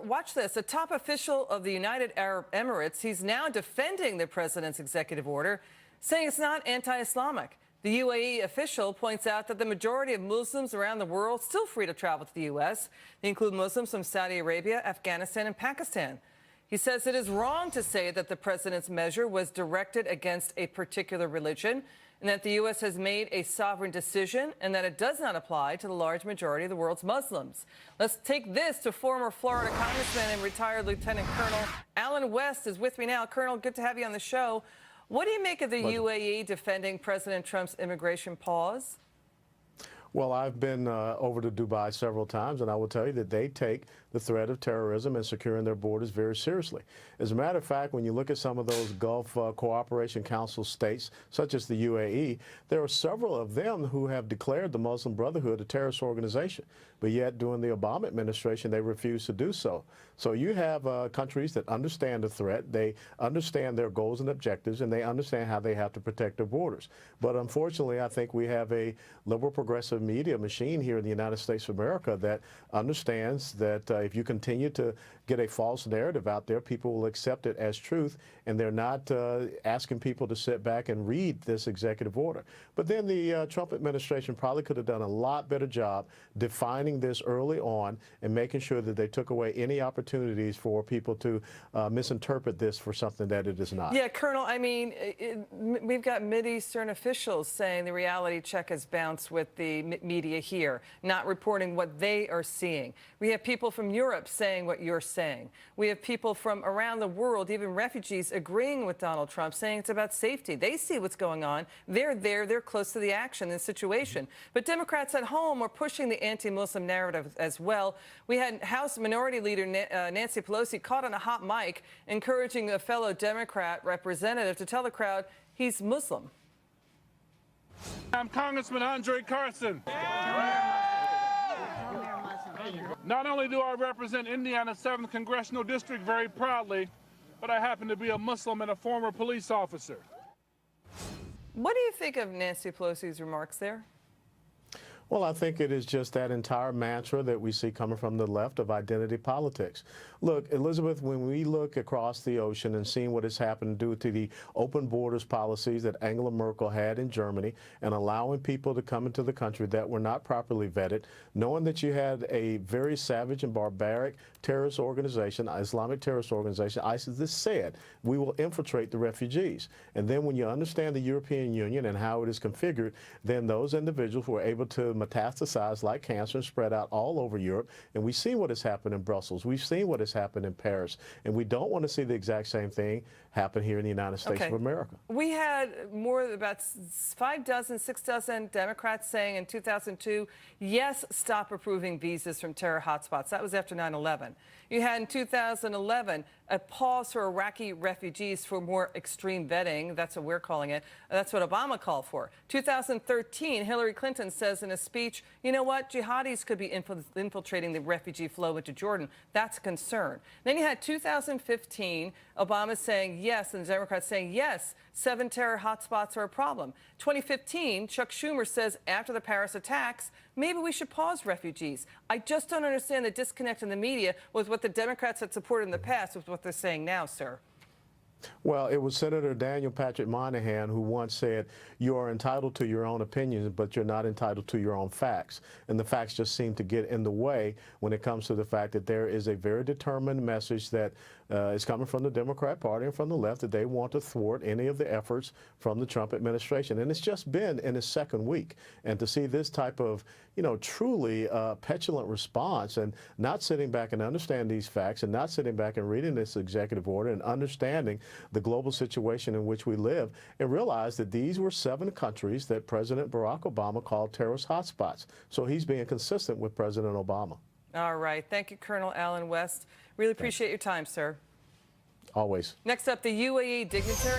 Watch this. A top official of the United Arab Emirates, he's now defending the president's executive order, saying it's not anti-Islamic. The UAE official points out that the majority of Muslims around the world still free to travel to the U.S. They include Muslims from Saudi Arabia, Afghanistan, and Pakistan. He says it is wrong to say that the president's measure was directed against a particular religion and that the U.S. has made a sovereign decision and that it does not apply to the large majority of the world's Muslims. Let's take this to former Florida Congressman and retired Lieutenant Colonel Allen West is with me now. Colonel, good to have you on the show. What do you make of the UAE defending President Trump's immigration pause? Well, I've been over to Dubai several times, and I will tell you that they take the threat of terrorism and securing their borders very seriously. As a matter of fact, when you look at some of those Gulf Cooperation Council states, such as the UAE, there are several of them who have declared the Muslim Brotherhood a terrorist organization. But yet, during the Obama administration, they refused to do so. So you have countries that understand the threat, they understand their goals and objectives, and they understand how they have to protect their borders. But unfortunately, I think we have a liberal progressive media machine here in the United States of America that understands that if you continue to get a false narrative out there, people will accept it as truth, and they're not asking people to sit back and read this executive order. But then the Trump administration probably could have done a lot better job defining this early on and making sure that they took away any opportunities for people to misinterpret this for something that it is not. Yeah, Colonel, I mean, we've got Mideastern officials saying the reality check has bounced with the media here, not reporting what they are seeing. We have people from Europe saying what you're saying. We have people from around the world, even refugees, agreeing with Donald Trump, saying it's about safety. They see what's going on. They're there. They're close to the action and situation. But Democrats at home are pushing the anti-Muslim narrative as well. We had House Minority Leader Nancy Pelosi caught on a hot mic encouraging a fellow Democrat representative to tell the crowd he's Muslim. I'm Congressman Andre Carson. Not only do I represent Indiana's 7th Congressional District very proudly, but I happen to be a Muslim and a former police officer. What do you think of Nancy Pelosi's remarks there? Well, I think it is just that entire mantra that we see coming from the left of identity politics. Look, Elizabeth, when we look across the ocean and seeing what has happened due to the open borders policies that Angela Merkel had in Germany and allowing people to come into the country that were not properly vetted, knowing that you had a very savage and barbaric terrorist organization, Islamic terrorist organization, ISIS, that said, we will infiltrate the refugees. And then when you understand the European Union and how it is configured, then those individuals were able to metastasize like cancer and spread out all over Europe. And we've seen what has happened in Brussels. We've seen what has happened in Paris. And we don't want to see the exact same thing happen here in the United States of America. We had about 6 dozen Democrats saying in 2002, yes, stop approving visas from terror hotspots. That was after 9/11. You had in 2011 a pause for Iraqi refugees for more extreme vetting. That's what we're calling it. That's what Obama called for. 2013, Hillary Clinton says in a speech, you know what, jihadis could be infiltrating the refugee flow into Jordan. That's a concern. Then you had 2015, Obama saying yes, and the Democrats saying yes, 7 terror hotspots are a problem. 2015, Chuck Schumer says after the Paris attacks, maybe we should pause refugees. I just don't understand the disconnect in the media with what the Democrats had supported in the past with what they're saying now, sir. Well, it was Senator Daniel Patrick Moynihan who once said, you are entitled to your own opinions, but you're not entitled to your own facts. And the facts just seem to get in the way when it comes to the fact that there is a very determined message that is coming from the Democrat Party and from the left that they want to thwart any of the efforts from the Trump administration. And it's just been in its 2nd week. And to see this type of, truly petulant response and not sitting back and understand these facts and not sitting back and reading this executive order and understanding the global situation in which we live and realize that these were 7 countries that President Barack Obama called terrorist hotspots. So he's being consistent with President Obama. All right. Thank you, Colonel Allen West. Really appreciate your time, sir. Always. Next up, the UAE dignitary.